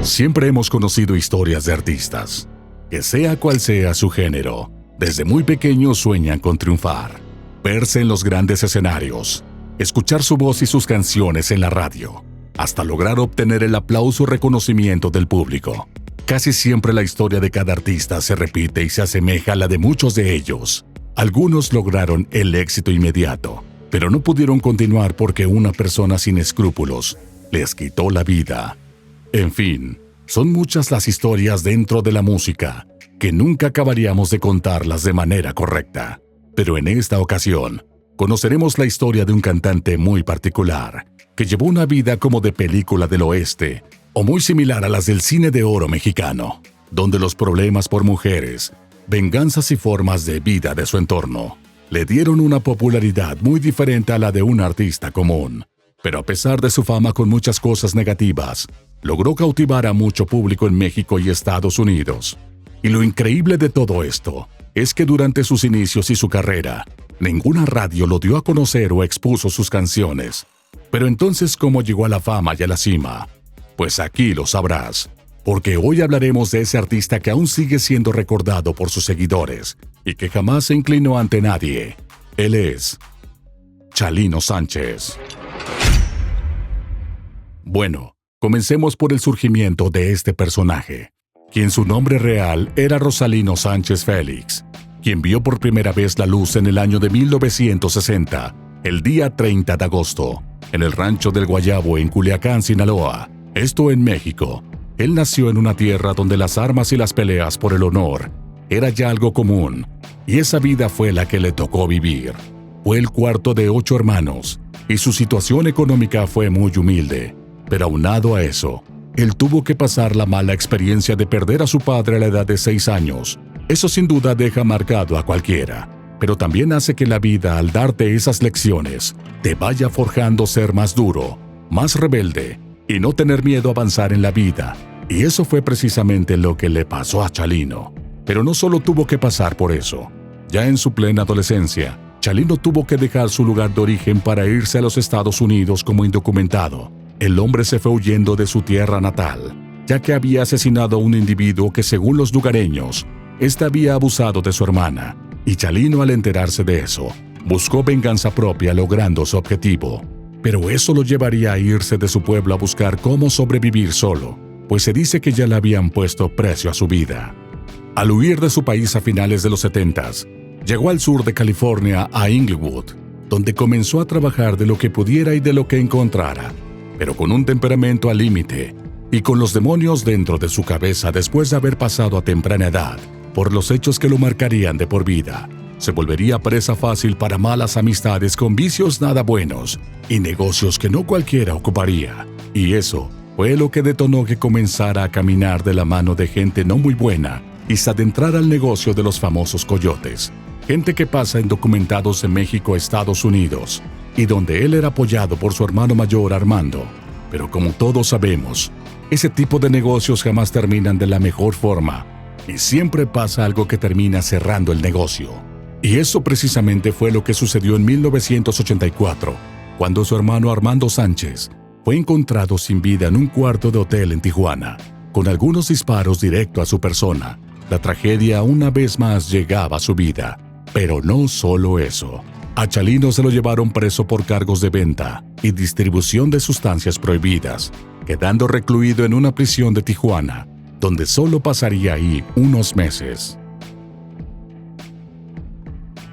Siempre hemos conocido historias de artistas, que sea cual sea su género, desde muy pequeños sueñan con triunfar, verse en los grandes escenarios, escuchar su voz y sus canciones en la radio, hasta lograr obtener el aplauso y reconocimiento del público. Casi siempre la historia de cada artista se repite y se asemeja a la de muchos de ellos. Algunos lograron el éxito inmediato, pero no pudieron continuar porque una persona sin escrúpulos les quitó la vida. En fin, son muchas las historias dentro de la música que nunca acabaríamos de contarlas de manera correcta. Pero en esta ocasión, conoceremos la historia de un cantante muy particular, que llevó una vida como de película del oeste, o muy similar a las del cine de oro mexicano, donde los problemas por mujeres, venganzas y formas de vida de su entorno le dieron una popularidad muy diferente a la de un artista común. Pero a pesar de su fama con muchas cosas negativas, logró cautivar a mucho público en México y Estados Unidos. Y lo increíble de todo esto es que durante sus inicios y su carrera, ninguna radio lo dio a conocer o expuso sus canciones. Pero entonces, ¿cómo llegó a la fama y a la cima? Pues aquí lo sabrás, porque hoy hablaremos de ese artista que aún sigue siendo recordado por sus seguidores y que jamás se inclinó ante nadie. Él es Chalino Sánchez. Bueno, comencemos por el surgimiento de este personaje, quien su nombre real era Rosalino Sánchez Félix, quien vio por primera vez la luz en el año de 1960, el día 30 de agosto, en el rancho del Guayabo en Culiacán, Sinaloa, esto en México. Él nació en una tierra donde las armas y las peleas por el honor era ya algo común, y esa vida fue la que le tocó vivir. Fue el cuarto de 8 hermanos, y su situación económica fue muy humilde. Pero aunado a eso, él tuvo que pasar la mala experiencia de perder a su padre a la edad de 6 años. Eso sin duda deja marcado a cualquiera, pero también hace que la vida, al darte esas lecciones, te vaya forjando ser más duro, más rebelde y no tener miedo a avanzar en la vida. Y eso fue precisamente lo que le pasó a Chalino. Pero no solo tuvo que pasar por eso. Ya en su plena adolescencia, Chalino tuvo que dejar su lugar de origen para irse a los Estados Unidos como indocumentado. El hombre se fue huyendo de su tierra natal, ya que había asesinado a un individuo que, según los lugareños, éste había abusado de su hermana, y Chalino, al enterarse de eso, buscó venganza propia logrando su objetivo. Pero eso lo llevaría a irse de su pueblo a buscar cómo sobrevivir solo, pues se dice que ya le habían puesto precio a su vida. Al huir de su país a finales de los 70s, llegó al sur de California a Inglewood, donde comenzó a trabajar de lo que pudiera y de lo que encontrara, pero con un temperamento al límite y con los demonios dentro de su cabeza después de haber pasado a temprana edad por los hechos que lo marcarían de por vida. Se volvería presa fácil para malas amistades con vicios nada buenos y negocios que no cualquiera ocuparía. Y eso fue lo que detonó que comenzara a caminar de la mano de gente no muy buena y se adentrara al negocio de los famosos coyotes, gente que pasa indocumentados en México a Estados Unidos, y donde él era apoyado por su hermano mayor Armando. Pero como todos sabemos, ese tipo de negocios jamás terminan de la mejor forma, y siempre pasa algo que termina cerrando el negocio. Y eso precisamente fue lo que sucedió en 1984, cuando su hermano Armando Sánchez fue encontrado sin vida en un cuarto de hotel en Tijuana, con algunos disparos directo a su persona. La tragedia una vez más llegaba a su vida, pero no solo eso. A Chalino se lo llevaron preso por cargos de venta y distribución de sustancias prohibidas, quedando recluido en una prisión de Tijuana, donde solo pasaría ahí unos meses.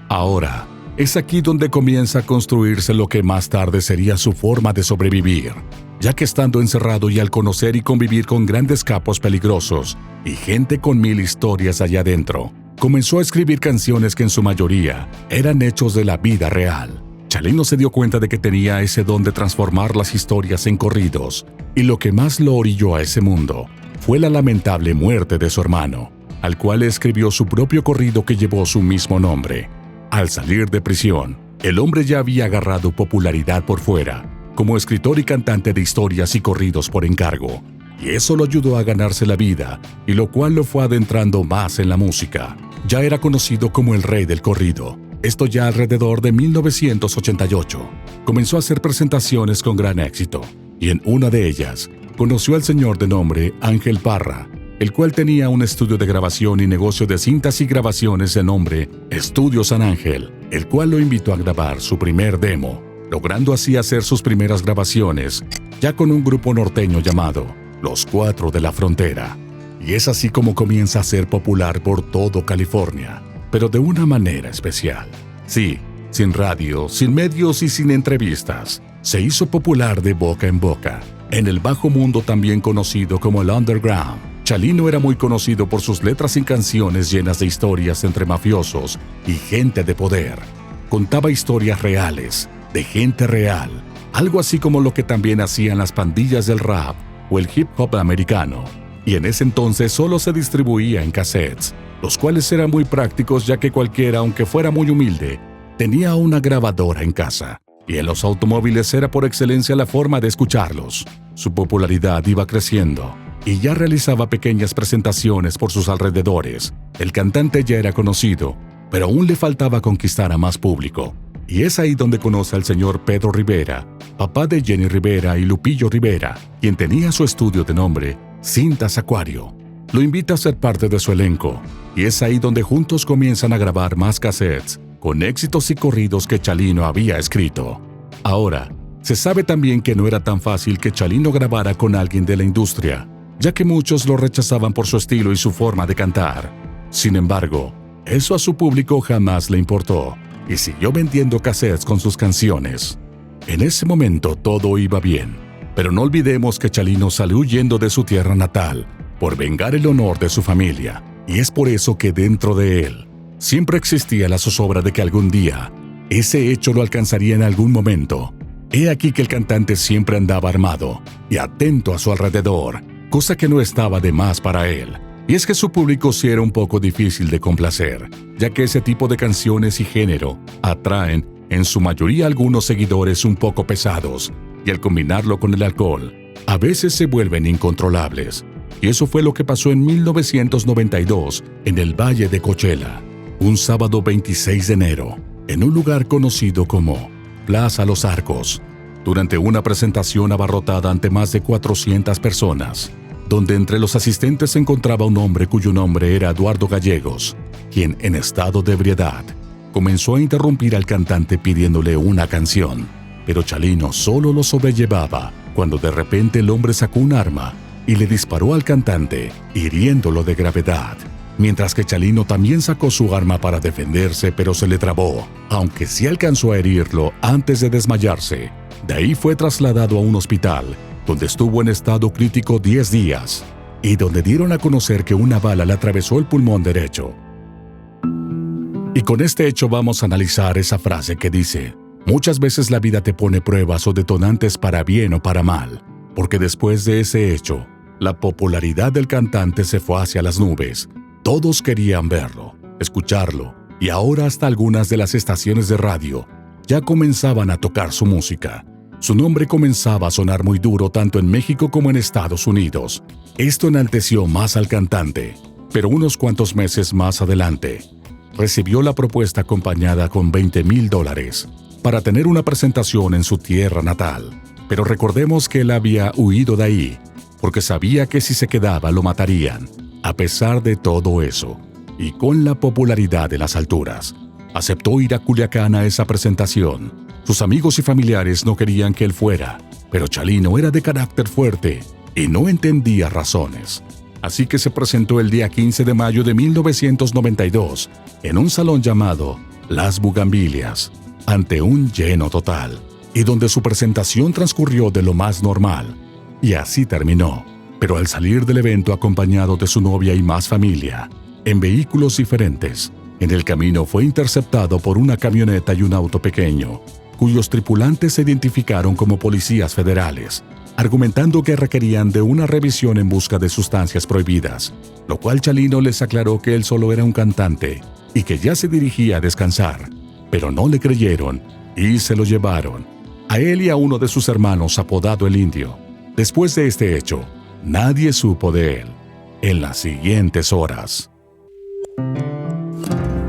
Ahora, es aquí donde comienza a construirse lo que más tarde sería su forma de sobrevivir, ya que estando encerrado y al conocer y convivir con grandes capos peligrosos y gente con 1000 historias allá adentro, comenzó a escribir canciones que en su mayoría eran hechos de la vida real. Chalino se dio cuenta de que tenía ese don de transformar las historias en corridos, y lo que más lo orilló a ese mundo fue la lamentable muerte de su hermano, al cual escribió su propio corrido que llevó su mismo nombre. Al salir de prisión, el hombre ya había agarrado popularidad por fuera, como escritor y cantante de historias y corridos por encargo, y eso lo ayudó a ganarse la vida, y lo cual lo fue adentrando más en la música. Ya era conocido como el rey del corrido. Esto ya alrededor de 1988. Comenzó a hacer presentaciones con gran éxito, y en una de ellas conoció al señor de nombre Ángel Parra, el cual tenía un estudio de grabación y negocio de cintas y grabaciones de nombre Estudio San Ángel, el cual lo invitó a grabar su primer demo, logrando así hacer sus primeras grabaciones, ya con un grupo norteño llamado Los Cuatro de la Frontera. Y es así como comienza a ser popular por todo California, pero de una manera especial. Sí, sin radio, sin medios y sin entrevistas. Se hizo popular de boca en boca, en el bajo mundo también conocido como el underground. Chalino era muy conocido por sus letras y canciones llenas de historias entre mafiosos y gente de poder. Contaba historias reales, de gente real, algo así como lo que también hacían las pandillas del rap o el hip hop americano. Y en ese entonces solo se distribuía en cassettes, los cuales eran muy prácticos ya que cualquiera, aunque fuera muy humilde, tenía una grabadora en casa. Y en los automóviles era por excelencia la forma de escucharlos. Su popularidad iba creciendo y ya realizaba pequeñas presentaciones por sus alrededores. El cantante ya era conocido, pero aún le faltaba conquistar a más público. Y es ahí donde conoce al señor Pedro Rivera, papá de Jenny Rivera y Lupillo Rivera, quien tenía su estudio de nombre Cintas Acuario. Lo invita a ser parte de su elenco, y es ahí donde juntos comienzan a grabar más cassettes, con éxitos y corridos que Chalino había escrito. Ahora, se sabe también que no era tan fácil que Chalino grabara con alguien de la industria, ya que muchos lo rechazaban por su estilo y su forma de cantar. Sin embargo, eso a su público jamás le importó, y siguió vendiendo cassettes con sus canciones. En ese momento todo iba bien, pero no olvidemos que Chalino salió huyendo de su tierra natal por vengar el honor de su familia, y es por eso que dentro de él siempre existía la zozobra de que algún día ese hecho lo alcanzaría en algún momento. He aquí que el cantante siempre andaba armado y atento a su alrededor, cosa que no estaba de más para él. Y es que su público sí era un poco difícil de complacer, ya que ese tipo de canciones y género atraen en su mayoría algunos seguidores un poco pesados, y al combinarlo con el alcohol, a veces se vuelven incontrolables. Y eso fue lo que pasó en 1992 en el Valle de Coachella, un sábado 26 de enero, en un lugar conocido como Plaza Los Arcos, durante una presentación abarrotada ante más de 400 personas, donde entre los asistentes se encontraba un hombre cuyo nombre era Eduardo Gallegos, quien en estado de ebriedad comenzó a interrumpir al cantante pidiéndole una canción, pero Chalino solo lo sobrellevaba cuando de repente el hombre sacó un arma y le disparó al cantante, hiriéndolo de gravedad, mientras que Chalino también sacó su arma para defenderse, pero se le trabó, aunque sí alcanzó a herirlo antes de desmayarse. De ahí fue trasladado a un hospital, donde estuvo en estado crítico 10 días, y donde dieron a conocer que una bala le atravesó el pulmón derecho. Y con este hecho vamos a analizar esa frase que dice: muchas veces la vida te pone pruebas o detonantes para bien o para mal, porque después de ese hecho, la popularidad del cantante se fue hacia las nubes. Todos querían verlo, escucharlo, y ahora hasta algunas de las estaciones de radio ya comenzaban a tocar su música. Su nombre comenzaba a sonar muy duro tanto en México como en Estados Unidos. Esto enalteció más al cantante, pero unos cuantos meses más adelante, recibió la propuesta acompañada con $20,000 para tener una presentación en su tierra natal. Pero recordemos que él había huido de ahí, porque sabía que si se quedaba lo matarían. A pesar de todo eso, y con la popularidad de las alturas, aceptó ir a Culiacán a esa presentación. Sus amigos y familiares no querían que él fuera, pero Chalino era de carácter fuerte y no entendía razones. Así que se presentó el día 15 de mayo de 1992 en un salón llamado Las Bugambilias, ante un lleno total, y donde su presentación transcurrió de lo más normal. Y así terminó, pero al salir del evento acompañado de su novia y más familia, en vehículos diferentes, en el camino fue interceptado por una camioneta y un auto pequeño, cuyos tripulantes se identificaron como policías federales, argumentando que requerían de una revisión en busca de sustancias prohibidas, lo cual Chalino les aclaró que él solo era un cantante y que ya se dirigía a descansar, pero no le creyeron y se lo llevaron, a él y a uno de sus hermanos apodado el Indio. Después de este hecho, nadie supo de él en las siguientes horas.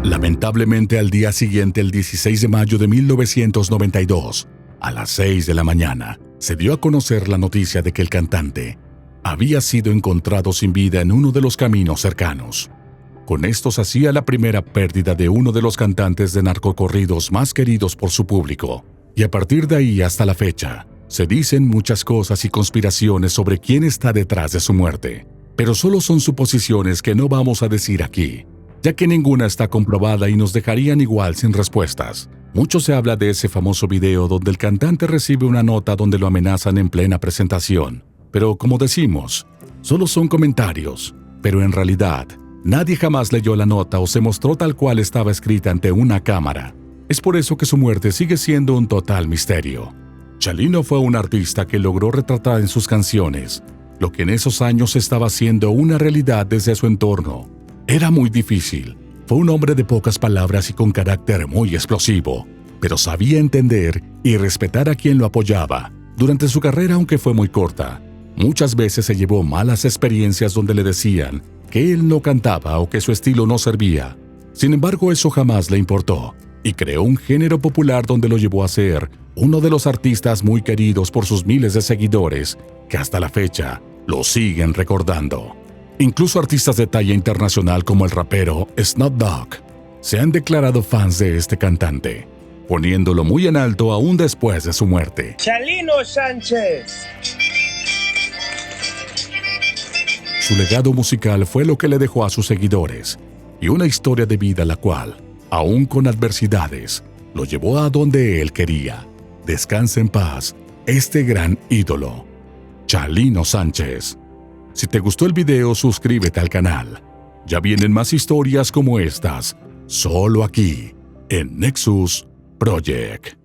Lamentablemente, al día siguiente, el 16 de mayo de 1992, a las 6 de la mañana, se dio a conocer la noticia de que el cantante había sido encontrado sin vida en uno de los caminos cercanos. Con esto se hacía la primera pérdida de uno de los cantantes de narcocorridos más queridos por su público, y a partir de ahí hasta la fecha, se dicen muchas cosas y conspiraciones sobre quién está detrás de su muerte, pero solo son suposiciones que no vamos a decir aquí, ya que ninguna está comprobada y nos dejarían igual sin respuestas. Mucho se habla de ese famoso video donde el cantante recibe una nota donde lo amenazan en plena presentación, pero como decimos, solo son comentarios, pero en realidad, nadie jamás leyó la nota o se mostró tal cual estaba escrita ante una cámara. Es por eso que su muerte sigue siendo un total misterio. Chalino fue un artista que logró retratar en sus canciones lo que en esos años estaba siendo una realidad desde su entorno. Era muy difícil. Fue un hombre de pocas palabras y con carácter muy explosivo, pero sabía entender y respetar a quien lo apoyaba. Durante su carrera, aunque fue muy corta, muchas veces se llevó malas experiencias donde le decían que él no cantaba o que su estilo no servía. Sin embargo, eso jamás le importó y creó un género popular donde lo llevó a ser uno de los artistas muy queridos por sus miles de seguidores que hasta la fecha lo siguen recordando. Incluso artistas de talla internacional como el rapero Snoop Dogg se han declarado fans de este cantante, poniéndolo muy en alto aún después de su muerte. Chalino Sánchez. Su legado musical fue lo que le dejó a sus seguidores y una historia de vida la cual, aún con adversidades, lo llevó a donde él quería. Descansa en paz, este gran ídolo, Chalino Sánchez. Si te gustó el video, suscríbete al canal. Ya vienen más historias como estas, solo aquí, en Nexus Project.